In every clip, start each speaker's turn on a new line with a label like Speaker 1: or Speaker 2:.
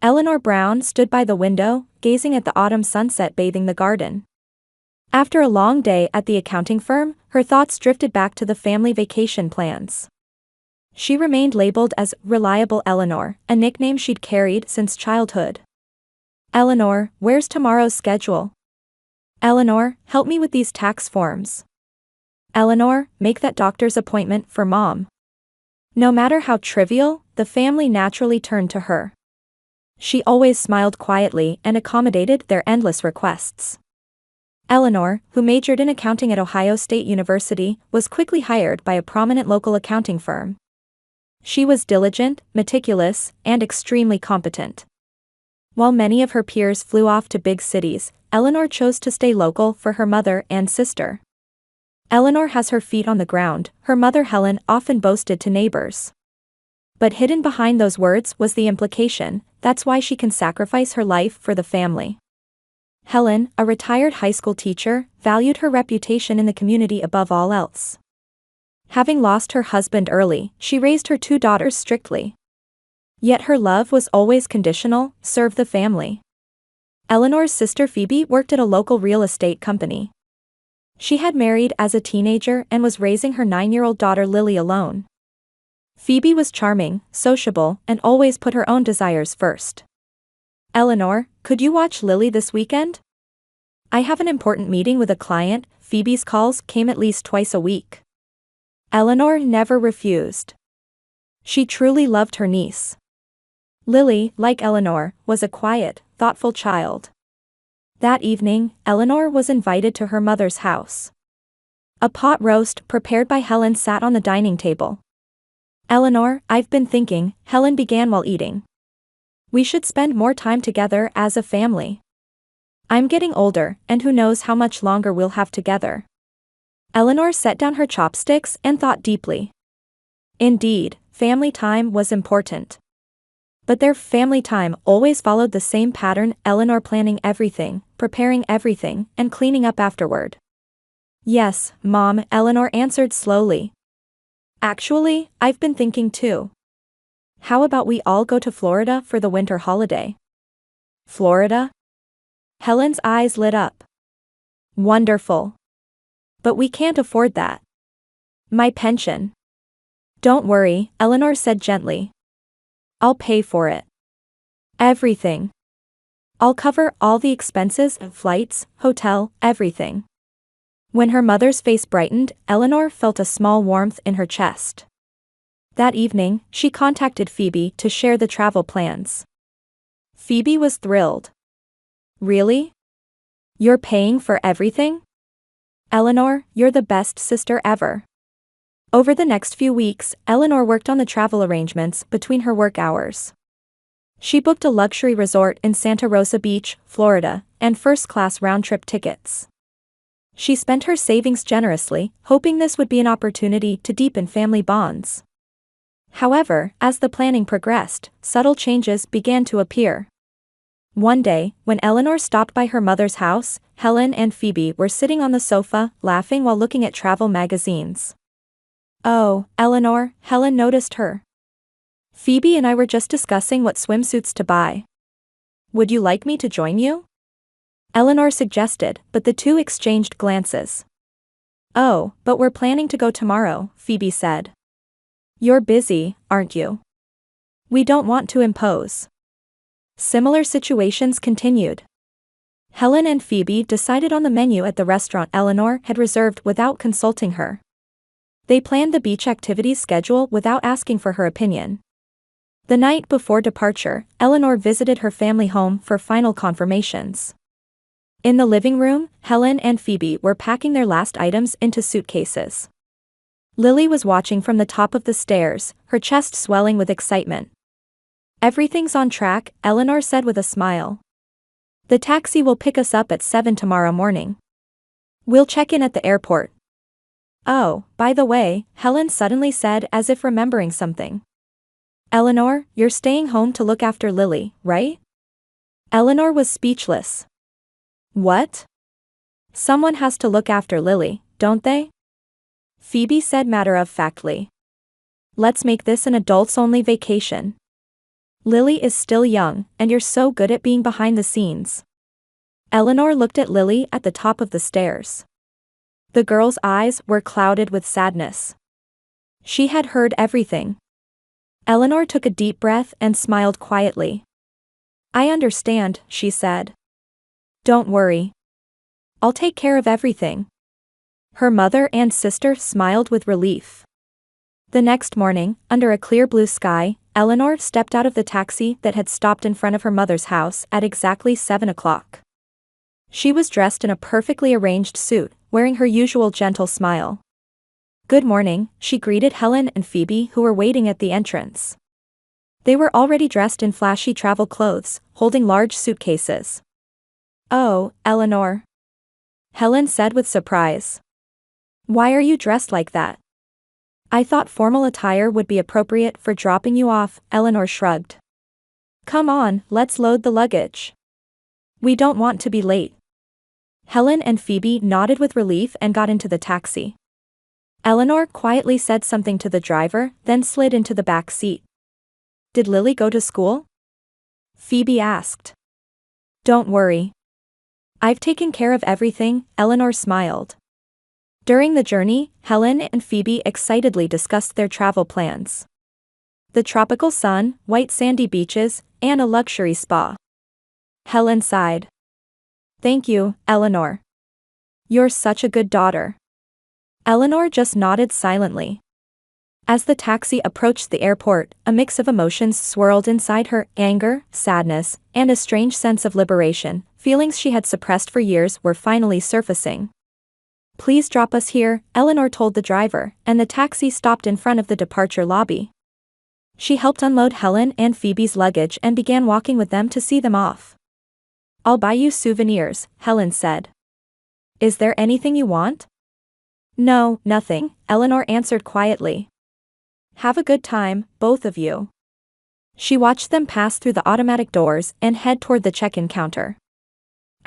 Speaker 1: Eleanor Brown stood by the window, gazing at the autumn sunset bathing the garden. After a long day at the accounting firm, her thoughts drifted back to the family vacation plans. She remained labeled as Reliable Eleanor, a nickname she'd carried since childhood. Eleanor, where's tomorrow's schedule? Eleanor, help me with these tax forms. Eleanor, make that doctor's appointment for Mom. No matter how trivial, the family naturally turned to her. She always smiled quietly and accommodated their endless requests. Eleanor, who majored in accounting at Ohio State University, was quickly hired by a prominent local accounting firm. She was diligent, meticulous, and extremely competent. While many of her peers flew off to big cities, Eleanor chose to stay local for her mother and sister. Eleanor has her feet on the ground, her mother Helen often boasted to neighbors. But hidden behind those words was the implication: that's why she can sacrifice her life for the family. Helen, a retired high school teacher, valued her reputation in the community above all else. Having lost her husband early, she raised her 2 daughters strictly. Yet her love was always conditional: serve the family. Eleanor's sister Phoebe worked at a local real estate company. She had married as a teenager and was raising her 9-year-old daughter Lily alone. Phoebe was charming, sociable, and always put her own desires first. Eleanor, could you watch Lily this weekend? I have an important meeting with a client. Phoebe's calls came at least twice a week. Eleanor never refused. She truly loved her niece. Lily, like Eleanor, was a quiet, thoughtful child. That evening, Eleanor was invited to her mother's house. A pot roast prepared by Helen sat on the dining table. Eleanor, I've been thinking, Helen began while eating. We should spend more time together as a family. I'm getting older, and who knows how much longer we'll have together. Eleanor set down her chopsticks and thought deeply. Indeed, family time was important. But their family time always followed the same pattern: Eleanor planning everything, preparing everything, and cleaning up afterward. Yes, Mom, Eleanor answered slowly. Actually, I've been thinking too. How about we all go to Florida for the winter holiday? Florida? Helen's eyes lit up. Wonderful. But we can't afford that. My pension. Don't worry, Eleanor said gently. I'll pay for it. Everything. I'll cover all the expenses, flights, hotel, everything. When her mother's face brightened, Eleanor felt a small warmth in her chest. That evening, she contacted Phoebe to share the travel plans. Phoebe was thrilled. Really? You're paying for everything? Eleanor, you're the best sister ever. Over the next few weeks, Eleanor worked on the travel arrangements between her work hours. She booked a luxury resort in Santa Rosa Beach, Florida, and first-class round-trip tickets. She spent her savings generously, hoping this would be an opportunity to deepen family bonds. However, as the planning progressed, subtle changes began to appear. One day, when Eleanor stopped by her mother's house, Helen and Phoebe were sitting on the sofa, laughing while looking at travel magazines. Oh, Eleanor, Helen noticed her. Phoebe and I were just discussing what swimsuits to buy. Would you like me to join you? Eleanor suggested, but the two exchanged glances. Oh, but we're planning to go tomorrow, Phoebe said. You're busy, aren't you? We don't want to impose. Similar situations continued. Helen and Phoebe decided on the menu at the restaurant Eleanor had reserved without consulting her. They planned the beach activities schedule without asking for her opinion. The night before departure, Eleanor visited her family home for final confirmations. In the living room, Helen and Phoebe were packing their last items into suitcases. Lily was watching from the top of the stairs, her chest swelling with excitement. Everything's on track, Eleanor said with a smile. The taxi will pick us up at 7 tomorrow morning. We'll check in at the airport. Oh, by the way, Helen suddenly said as if remembering something. Eleanor, you're staying home to look after Lily, right? Eleanor was speechless. What? Someone has to look after Lily, don't they? Phoebe said matter-of-factly. Let's make this an adults-only vacation. Lily is still young, and you're so good at being behind the scenes. Eleanor looked at Lily at the top of the stairs. The girl's eyes were clouded with sadness. She had heard everything. Eleanor took a deep breath and smiled quietly. I understand, she said. Don't worry. I'll take care of everything. Her mother and sister smiled with relief. The next morning, under a clear blue sky, Eleanor stepped out of the taxi that had stopped in front of her mother's house at exactly 7 o'clock. She was dressed in a perfectly arranged suit, wearing her usual gentle smile. Good morning, she greeted Helen and Phoebe, who were waiting at the entrance. They were already dressed in flashy travel clothes, holding large suitcases. Oh, Eleanor. Helen said with surprise. Why are you dressed like that? I thought formal attire would be appropriate for dropping you off, Eleanor shrugged. Come on, let's load the luggage. We don't want to be late. Helen and Phoebe nodded with relief and got into the taxi. Eleanor quietly said something to the driver, then slid into the back seat. Did Lily go to school? Phoebe asked. Don't worry. I've taken care of everything, Eleanor smiled. During the journey, Helen and Phoebe excitedly discussed their travel plans. The tropical sun, white sandy beaches, and a luxury spa. Helen sighed. Thank you, Eleanor. You're such a good daughter. Eleanor just nodded silently. As the taxi approached the airport, a mix of emotions swirled inside her: anger, sadness, and a strange sense of liberation. Feelings she had suppressed for years were finally surfacing. Please drop us here, Eleanor told the driver, and the taxi stopped in front of the departure lobby. She helped unload Helen and Phoebe's luggage and began walking with them to see them off. I'll buy you souvenirs, Helen said. Is there anything you want? No, nothing, Eleanor answered quietly. Have a good time, both of you. She watched them pass through the automatic doors and head toward the check-in counter.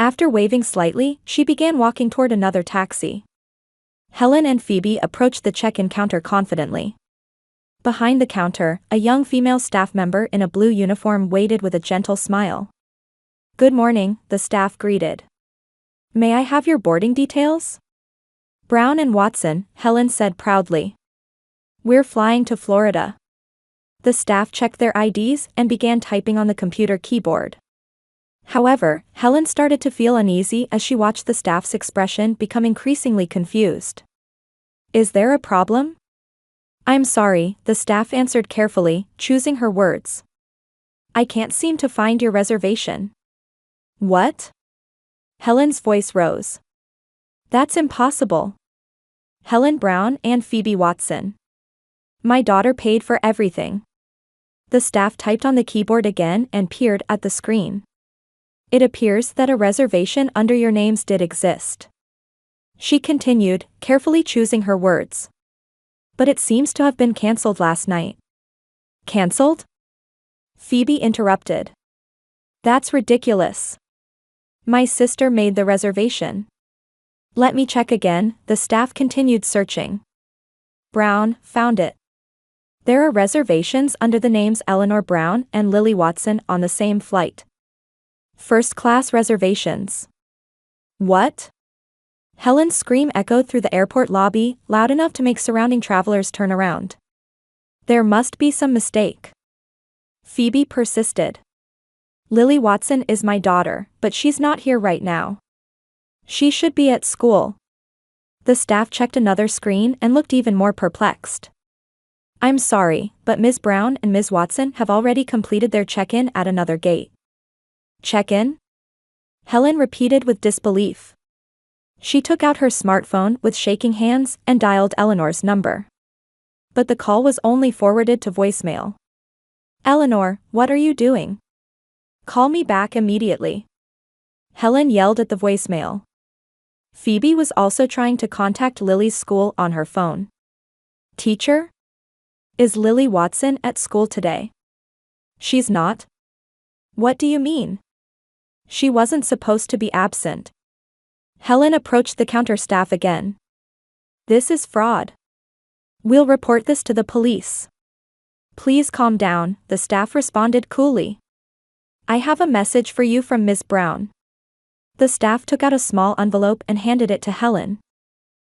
Speaker 1: After waving slightly, she began walking toward another taxi. Helen and Phoebe approached the check-in counter confidently. Behind the counter, a young female staff member in a blue uniform waited with a gentle smile. Good morning, the staff greeted. May I have your boarding details? Brown and Watson, Helen said proudly. We're flying to Florida. The staff checked their IDs and began typing on the computer keyboard. However, Helen started to feel uneasy as she watched the staff's expression become increasingly confused. Is there a problem? I'm sorry, the staff answered carefully, choosing her words. I can't seem to find your reservation. What? Helen's voice rose. That's impossible. Helen Brown and Phoebe Watson. My daughter paid for everything. The staff typed on the keyboard again and peered at the screen. It appears that a reservation under your names did exist. She continued, carefully choosing her words. But it seems to have been cancelled last night. Cancelled? Phoebe interrupted. That's ridiculous. My sister made the reservation. Let me check again, the staff continued searching. Brown found it. There are reservations under the names Eleanor Brown and Lily Watson on the same flight. First-class reservations. What? Helen's scream echoed through the airport lobby, loud enough to make surrounding travelers turn around. There must be some mistake. Phoebe persisted. Lily Watson is my daughter, but she's not here right now. She should be at school. The staff checked another screen and looked even more perplexed. I'm sorry, but Ms. Brown and Ms. Watson have already completed their check-in at another gate. Check-in? Helen repeated with disbelief. She took out her smartphone with shaking hands and dialed Eleanor's number. But the call was only forwarded to voicemail. Eleanor, what are you doing? Call me back immediately. Helen yelled at the voicemail. Phoebe was also trying to contact Lily's school on her phone. Teacher? Is Lily Watson at school today? She's not? What do you mean? She wasn't supposed to be absent. Helen approached the counter staff again. This is fraud. We'll report this to the police. Please calm down, the staff responded coolly. I have a message for you from Ms. Brown. The staff took out a small envelope and handed it to Helen.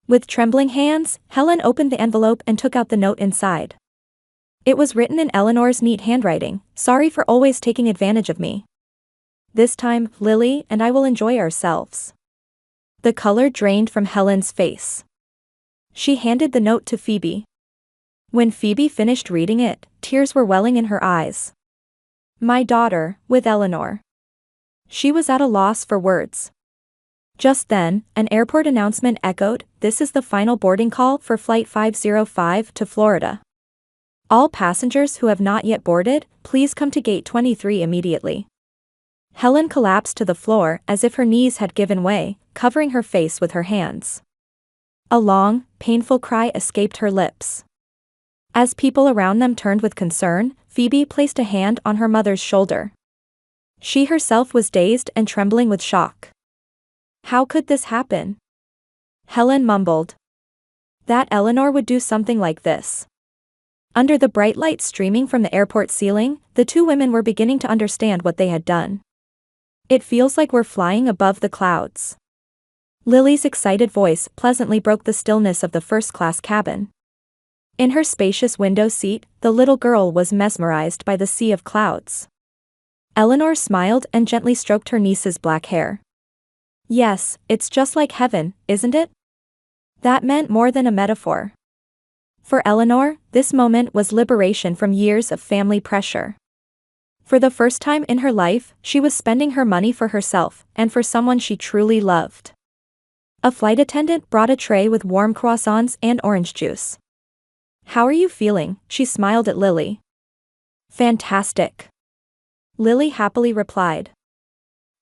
Speaker 1: With trembling hands, Helen opened the envelope and took out the note inside. It was written in Eleanor's neat handwriting, "Sorry for always taking advantage of me. This time, Lily and I will enjoy ourselves." The color drained from Helen's face. She handed the note to Phoebe. When Phoebe finished reading it, tears were welling in her eyes. "My daughter, with Eleanor." She was at a loss for words. Just then, an airport announcement echoed, "This is the final boarding call for Flight 505 to Florida. All passengers who have not yet boarded, please come to Gate 23 immediately." Helen collapsed to the floor as if her knees had given way, covering her face with her hands. A long, painful cry escaped her lips. As people around them turned with concern, Phoebe placed a hand on her mother's shoulder. She herself was dazed and trembling with shock. How could this happen? Helen mumbled. That Eleanor would do something like this. Under the bright light streaming from the airport ceiling, the two women were beginning to understand what they had done. "It feels like we're flying above the clouds." Lily's excited voice pleasantly broke the stillness of the first-class cabin. In her spacious window seat, the little girl was mesmerized by the sea of clouds. Eleanor smiled and gently stroked her niece's black hair. "Yes, it's just like heaven, isn't it?" That meant more than a metaphor. For Eleanor, this moment was liberation from years of family pressure. For the first time in her life, she was spending her money for herself and for someone she truly loved. A flight attendant brought a tray with warm croissants and orange juice. "How are you feeling?" she smiled at Lily. "Fantastic," Lily happily replied.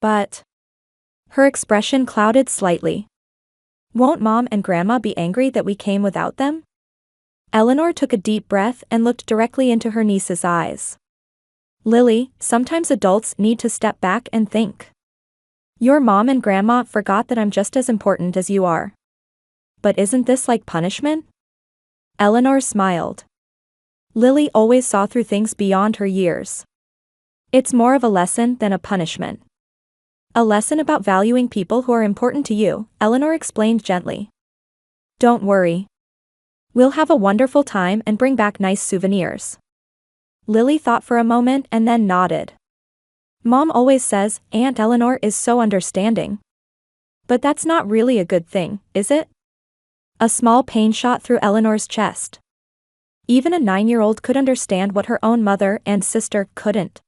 Speaker 1: "But..." Her expression clouded slightly. "Won't Mom and Grandma be angry that we came without them?" Eleanor took a deep breath and looked directly into her niece's eyes. "Lily, sometimes adults need to step back and think. Your Mom and Grandma forgot that I'm just as important as you are. But isn't this like punishment?" Eleanor smiled. Lily always saw through things beyond her years. "It's more of a lesson than a punishment. A lesson about valuing people who are important to you," Eleanor explained gently. "Don't worry. We'll have a wonderful time and bring back nice souvenirs." Lily thought for a moment and then nodded. "Mom always says Aunt Eleanor is so understanding. But that's not really a good thing, is it?" A small pain shot through Eleanor's chest. Even a 9-year-old could understand what her own mother and sister couldn't.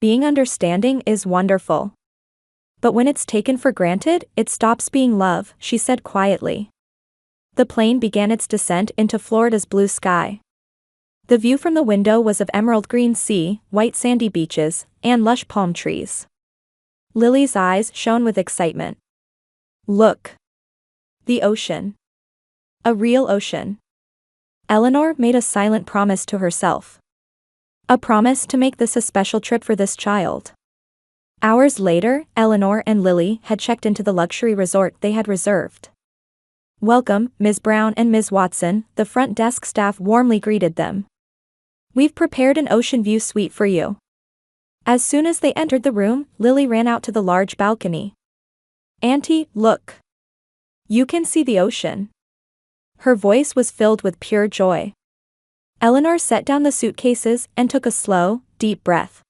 Speaker 1: Being understanding is wonderful. But when it's taken for granted, it stops being love, she said quietly. The plane began its descent into Florida's blue sky. The view from the window was of emerald green sea, white sandy beaches, and lush palm trees. Lily's eyes shone with excitement. "Look. The ocean. A real ocean." Eleanor made a silent promise to herself. A promise to make this a special trip for this child. Hours later, Eleanor and Lily had checked into the luxury resort they had reserved. "Welcome, Ms. Brown and Ms. Watson," the front desk staff warmly greeted them. "We've prepared an ocean view suite for you." As soon as they entered the room, Lily ran out to the large balcony. "Auntie, look. You can see the ocean." Her voice was filled with pure joy. Eleanor set down the suitcases and took a slow, deep breath.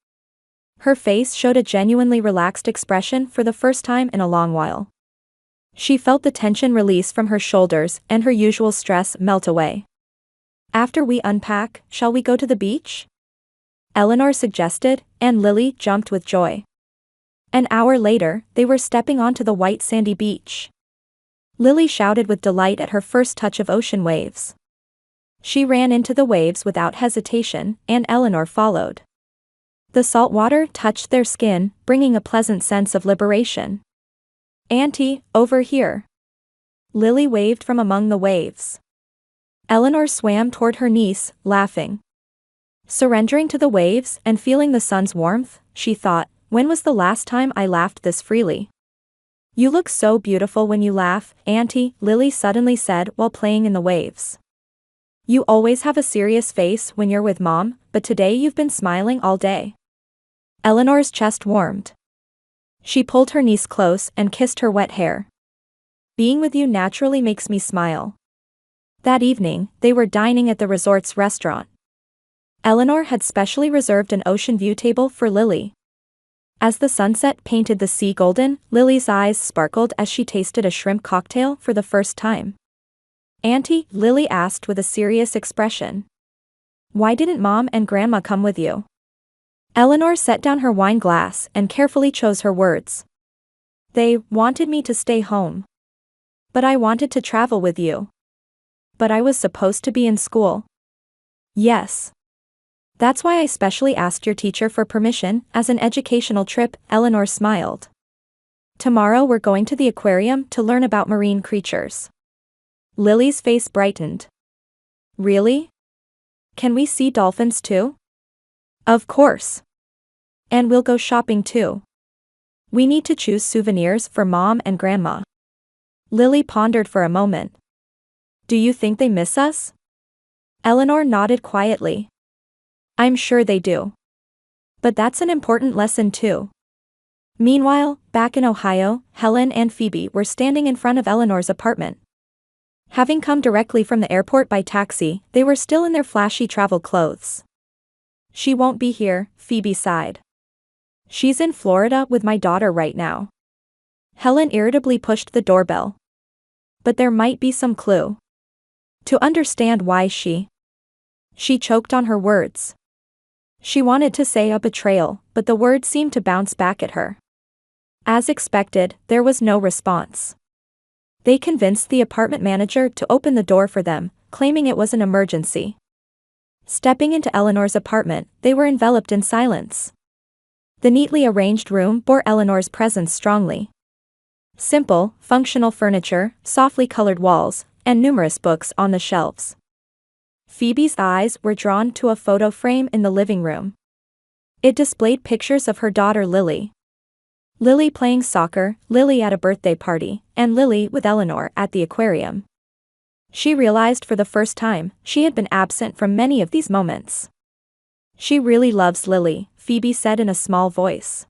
Speaker 1: Her face showed a genuinely relaxed expression for the first time in a long while. She felt the tension release from her shoulders and her usual stress melt away. "After we unpack, shall we go to the beach?" Eleanor suggested, and Lily jumped with joy. An hour later, they were stepping onto the white sandy beach. Lily shouted with delight at her first touch of ocean waves. She ran into the waves without hesitation, and Eleanor followed. The salt water touched their skin, bringing a pleasant sense of liberation. "Auntie, over here." Lily waved from among the waves. Eleanor swam toward her niece, laughing. Surrendering to the waves and feeling the sun's warmth, she thought, when was the last time I laughed this freely? "You look so beautiful when you laugh, Auntie," Lily suddenly said while playing in the waves. You always have a serious face when you're with Mom, but today you've been smiling all day. Eleanor's chest warmed. She pulled her niece close and kissed her wet hair. Being with you naturally makes me smile. That evening, they were dining at the resort's restaurant. Eleanor had specially reserved an ocean view table for Lily. As the sunset painted the sea golden, Lily's eyes sparkled as she tasted a shrimp cocktail for the first time. "Auntie," Lily asked with a serious expression. "Why didn't Mom and Grandma come with you?" Eleanor set down her wine glass and carefully chose her words. "They wanted me to stay home. But I wanted to travel with you. But I was supposed to be in school." "Yes. That's why I specially asked your teacher for permission as an educational trip," Eleanor smiled. "Tomorrow we're going to the aquarium to learn about marine creatures." Lily's face brightened. "Really? Can we see dolphins too?" "Of course. And we'll go shopping too. We need to choose souvenirs for Mom and Grandma." Lily pondered for a moment. "Do you think they miss us?" Eleanor nodded quietly. "I'm sure they do. But that's an important lesson too." Meanwhile, back in Ohio, Helen and Phoebe were standing in front of Eleanor's apartment. Having come directly from the airport by taxi, they were still in their flashy travel clothes. "She won't be here," Phoebe sighed. "She's in Florida with my daughter right now." Helen irritably pushed the doorbell. "But there might be some clue. To understand why she choked on her words. She wanted to say a betrayal, but the words seemed to bounce back at her. As expected, there was no response. They convinced the apartment manager to open the door for them, claiming it was an emergency. Stepping into Eleanor's apartment, they were enveloped in silence. The neatly arranged room bore Eleanor's presence strongly. Simple, functional furniture, softly colored walls, and numerous books on the shelves. Phoebe's eyes were drawn to a photo frame in the living room. It displayed pictures of her daughter Lily. Lily playing soccer, Lily at a birthday party, and Lily with Eleanor at the aquarium. She realized for the first time, she had been absent from many of these moments. "She really loves Lily," Phoebe said in a small voice.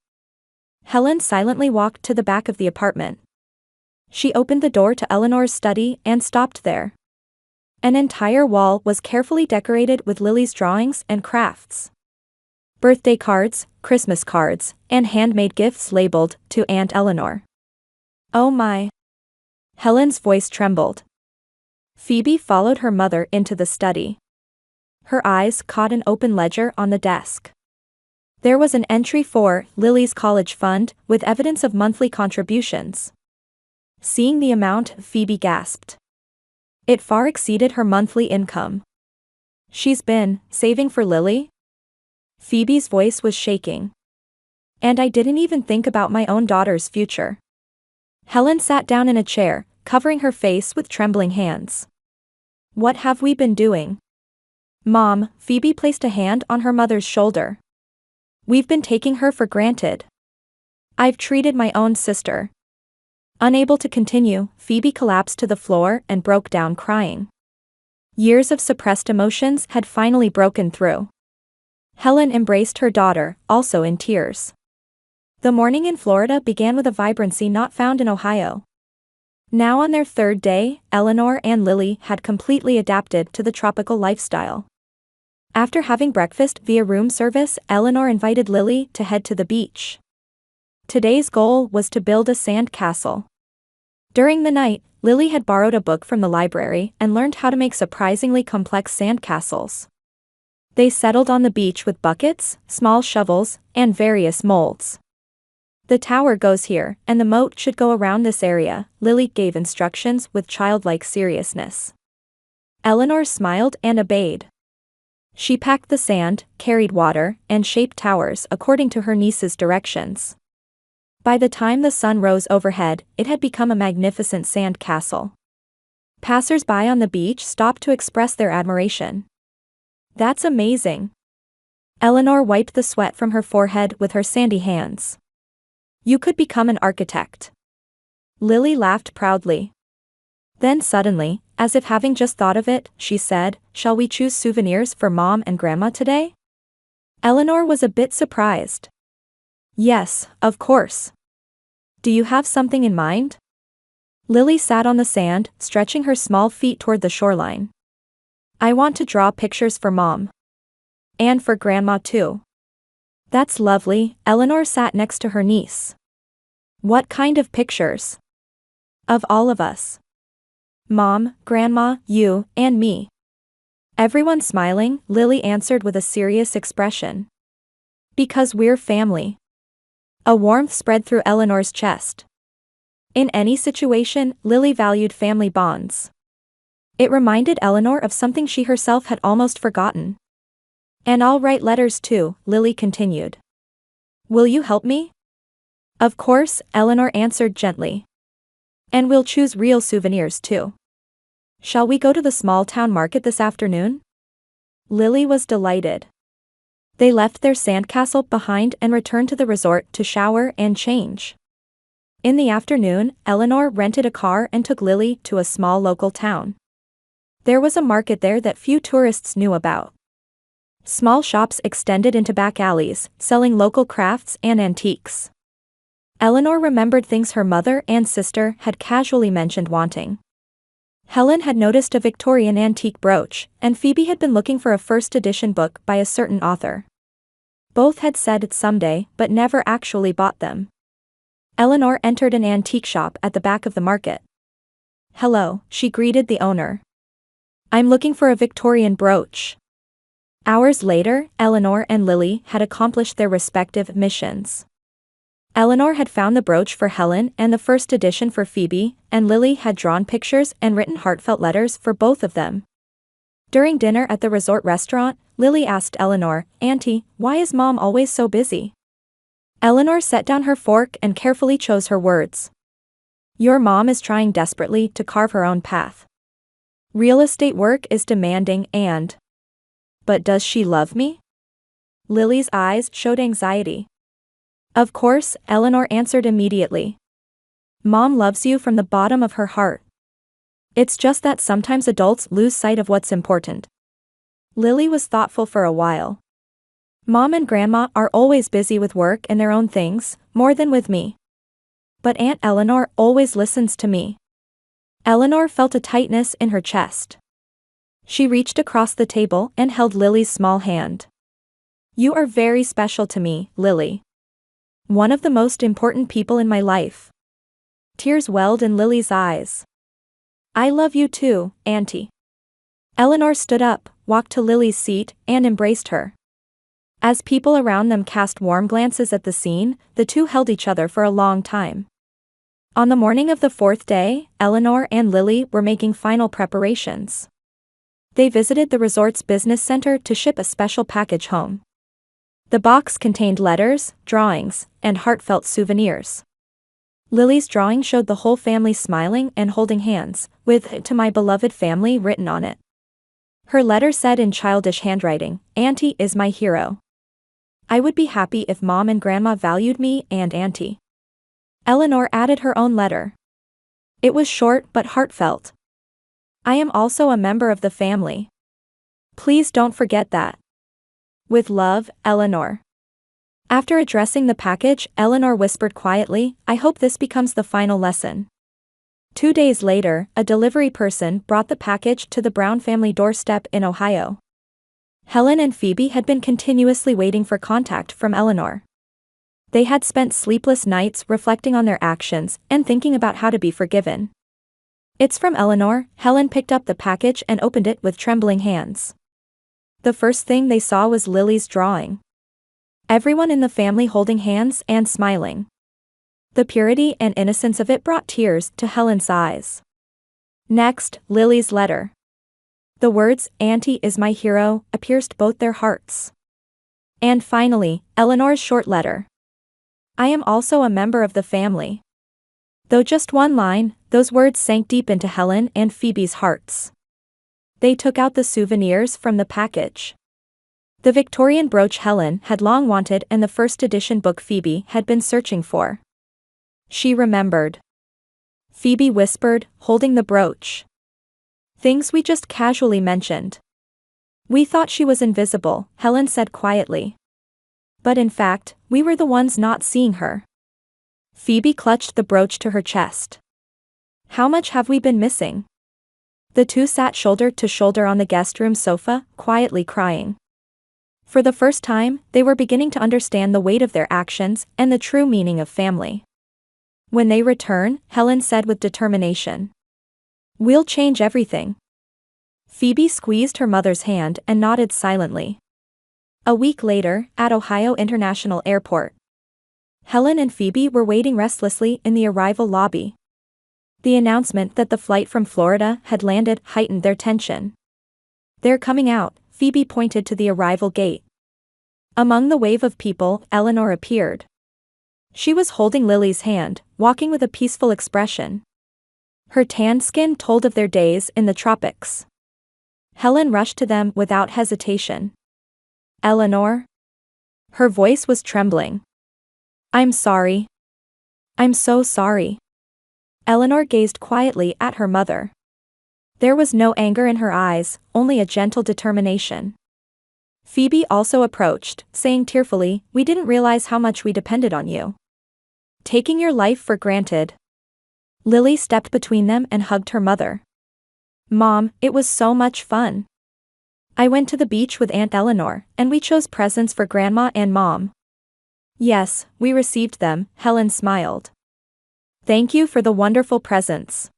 Speaker 1: Helen silently walked to the back of the apartment. She opened the door to Eleanor's study and stopped there. An entire wall was carefully decorated with Lily's drawings and crafts. Birthday cards, Christmas cards, and handmade gifts labeled, "To Aunt Eleanor." "Oh my." Helen's voice trembled. Phoebe followed her mother into the study. Her eyes caught an open ledger on the desk. There was an entry for Lily's college fund, with evidence of monthly contributions. Seeing the amount, Phoebe gasped. It far exceeded her monthly income. "She's been saving for Lily?" Phoebe's voice was shaking. "And I didn't even think about my own daughter's future." Helen sat down in a chair, covering her face with trembling hands. "What have we been doing?" "Mom," Phoebe placed a hand on her mother's shoulder. "We've been taking her for granted. I've treated my own sister." Unable to continue, Phoebe collapsed to the floor and broke down crying. Years of suppressed emotions had finally broken through. Helen embraced her daughter, also in tears. The morning in Florida began with a vibrancy not found in Ohio. Now on their third day, Eleanor and Lily had completely adapted to the tropical lifestyle. After having breakfast via room service, Eleanor invited Lily to head to the beach. Today's goal was to build a sand castle. During the night, Lily had borrowed a book from the library and learned how to make surprisingly complex sand castles. They settled on the beach with buckets, small shovels, and various molds. "The tower goes here, and the moat should go around this area," Lily gave instructions with childlike seriousness. Eleanor smiled and obeyed. She packed the sand, carried water, and shaped towers according to her niece's directions. By the time the sun rose overhead, it had become a magnificent sand castle. Passers-by on the beach stopped to express their admiration. "That's amazing." Eleanor wiped the sweat from her forehead with her sandy hands. "You could become an architect." Lily laughed proudly. Then suddenly, as if having just thought of it, she said, "Shall we choose souvenirs for Mom and Grandma today?" Eleanor was a bit surprised. "Yes, of course. Do you have something in mind?" Lily sat on the sand, stretching her small feet toward the shoreline. "I want to draw pictures for Mom. And for Grandma too." "That's lovely." Eleanor sat next to her niece. "What kind of pictures?" "Of all of us. Mom, Grandma, you, and me." Everyone smiling, Lily answered with a serious expression. "Because we're family." A warmth spread through Eleanor's chest. In any situation, Lily valued family bonds. It reminded Eleanor of something she herself had almost forgotten. "And I'll write letters too," Lily continued. "Will you help me?" "Of course," Eleanor answered gently. "And we'll choose real souvenirs too. Shall we go to the small town market this afternoon?" Lily was delighted. They left their sandcastle behind and returned to the resort to shower and change. In the afternoon, Eleanor rented a car and took Lily to a small local town. There was a market there that few tourists knew about. Small shops extended into back alleys, selling local crafts and antiques. Eleanor remembered things her mother and sister had casually mentioned wanting. Helen had noticed a Victorian antique brooch, and Phoebe had been looking for a first-edition book by a certain author. Both had said someday, but never actually bought them. Eleanor entered an antique shop at the back of the market. "Hello," she greeted the owner. "I'm looking for a Victorian brooch." Hours later, Eleanor and Lily had accomplished their respective missions. Eleanor had found the brooch for Helen and the first edition for Phoebe, and Lily had drawn pictures and written heartfelt letters for both of them. During dinner at the resort restaurant, Lily asked Eleanor, "Auntie, why is Mom always so busy?" Eleanor set down her fork and carefully chose her words. "Your mom is trying desperately to carve her own path. Real estate work is demanding and..." "But does she love me?" Lily's eyes showed anxiety. "Of course," Eleanor answered immediately. "Mom loves you from the bottom of her heart. It's just that sometimes adults lose sight of what's important." Lily was thoughtful for a while. "Mom and Grandma are always busy with work and their own things, more than with me. But Aunt Eleanor always listens to me." Eleanor felt a tightness in her chest. She reached across the table and held Lily's small hand. "You are very special to me, Lily. One of the most important people in my life." Tears welled in Lily's eyes. "I love you too, Auntie." Eleanor stood up, walked to Lily's seat, and embraced her. As people around them cast warm glances at the scene, the two held each other for a long time. On the morning of the fourth day, Eleanor and Lily were making final preparations. They visited the resort's business center to ship a special package home. The box contained letters, drawings, and heartfelt souvenirs. Lily's drawing showed the whole family smiling and holding hands, with "To my beloved family" written on it. Her letter said in childish handwriting, "Auntie is my hero. I would be happy if Mom and Grandma valued me and Auntie." Eleanor added her own letter. It was short but heartfelt. "I am also a member of the family. Please don't forget that. With love, Eleanor." After addressing the package, Eleanor whispered quietly, "I hope this becomes the final lesson." 2 days later, a delivery person brought the package to the Brown family doorstep in Ohio. Helen and Phoebe had been continuously waiting for contact from Eleanor. They had spent sleepless nights reflecting on their actions and thinking about how to be forgiven. "It's from Eleanor." Helen picked up the package and opened it with trembling hands. The first thing they saw was Lily's drawing. Everyone in the family holding hands and smiling. The purity and innocence of it brought tears to Helen's eyes. Next, Lily's letter. The words, "Auntie is my hero," pierced both their hearts. And finally, Eleanor's short letter. "I am also a member of the family." Though just one line, those words sank deep into Helen and Phoebe's hearts. They took out the souvenirs from the package. The Victorian brooch Helen had long wanted and the first edition book Phoebe had been searching for. She remembered. Phoebe whispered, holding the brooch. Things we just casually mentioned. We thought she was invisible, Helen said quietly. But in fact, we were the ones not seeing her. Phoebe clutched the brooch to her chest. How much have we been missing? The two sat shoulder to shoulder on the guest room sofa, quietly crying. For the first time, they were beginning to understand the weight of their actions and the true meaning of family. When they return, Helen said with determination. We'll change everything. Phoebe squeezed her mother's hand and nodded silently. A week later, at Ohio International Airport. Helen and Phoebe were waiting restlessly in the arrival lobby. The announcement that the flight from Florida had landed heightened their tension. They're coming out, Phoebe pointed to the arrival gate. Among the wave of people, Eleanor appeared. She was holding Lily's hand, walking with a peaceful expression. Her tanned skin told of their days in the tropics. Helen rushed to them without hesitation. Eleanor? Her voice was trembling. I'm sorry. I'm so sorry. Eleanor gazed quietly at her mother. There was no anger in her eyes, only a gentle determination. Phoebe also approached, saying tearfully, we didn't realize how much we depended on you. Taking your life for granted. Lily stepped between them and hugged her mother. Mom, it was so much fun. I went to the beach with Aunt Eleanor, and we chose presents for Grandma and Mom. Yes, we received them, Helen smiled. Thank you for the wonderful presents.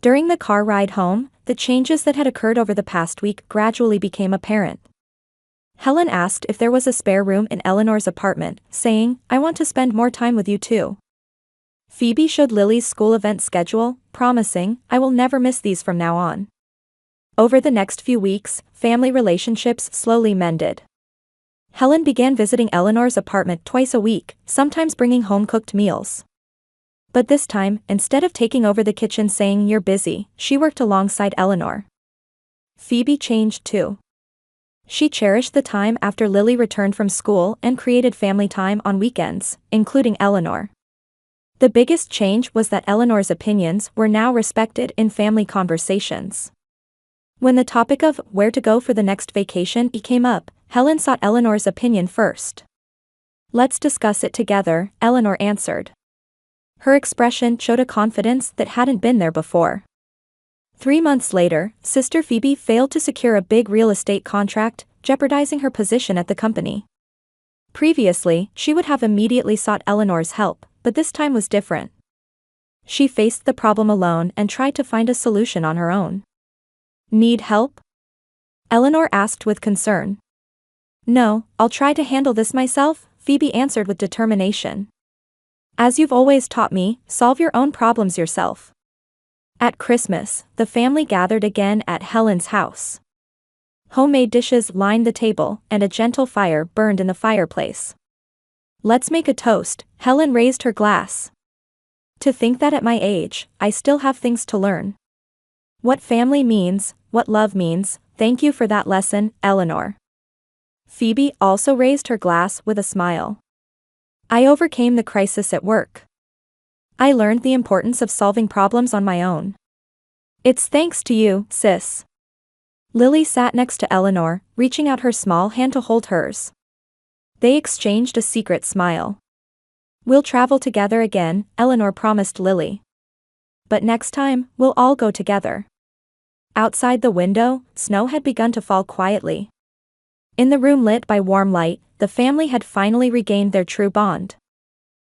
Speaker 1: During the car ride home, the changes that had occurred over the past week gradually became apparent. Helen asked if there was a spare room in Eleanor's apartment, saying, I want to spend more time with you too. Phoebe showed Lily's school event schedule, promising, I will never miss these from now on. Over the next few weeks, family relationships slowly mended. Helen began visiting Eleanor's apartment twice a week, sometimes bringing home-cooked meals. But this time, instead of taking over the kitchen saying you're busy, she worked alongside Eleanor. Phoebe changed too. She cherished the time after Lily returned from school and created family time on weekends, including Eleanor. The biggest change was that Eleanor's opinions were now respected in family conversations. When the topic of where to go for the next vacation came up, Helen sought Eleanor's opinion first. Let's discuss it together, Eleanor answered. Her expression showed a confidence that hadn't been there before. 3 months later, Sister Phoebe failed to secure a big real estate contract, jeopardizing her position at the company. Previously, she would have immediately sought Eleanor's help, but this time was different. She faced the problem alone and tried to find a solution on her own. Need help? Eleanor asked with concern. No, I'll try to handle this myself, Phoebe answered with determination. As you've always taught me, solve your own problems yourself. At Christmas, the family gathered again at Helen's house. Homemade dishes lined the table, and a gentle fire burned in the fireplace. Let's make a toast, Helen raised her glass. To think that at my age, I still have things to learn. What family means, what love means, thank you for that lesson, Eleanor. Phoebe also raised her glass with a smile. I overcame the crisis at work. I learned the importance of solving problems on my own. It's thanks to you, sis. Lily sat next to Eleanor, reaching out her small hand to hold hers. They exchanged a secret smile. We'll travel together again, Eleanor promised Lily. But next time, we'll all go together. Outside the window, snow had begun to fall quietly. In the room lit by warm light, the family had finally regained their true bond.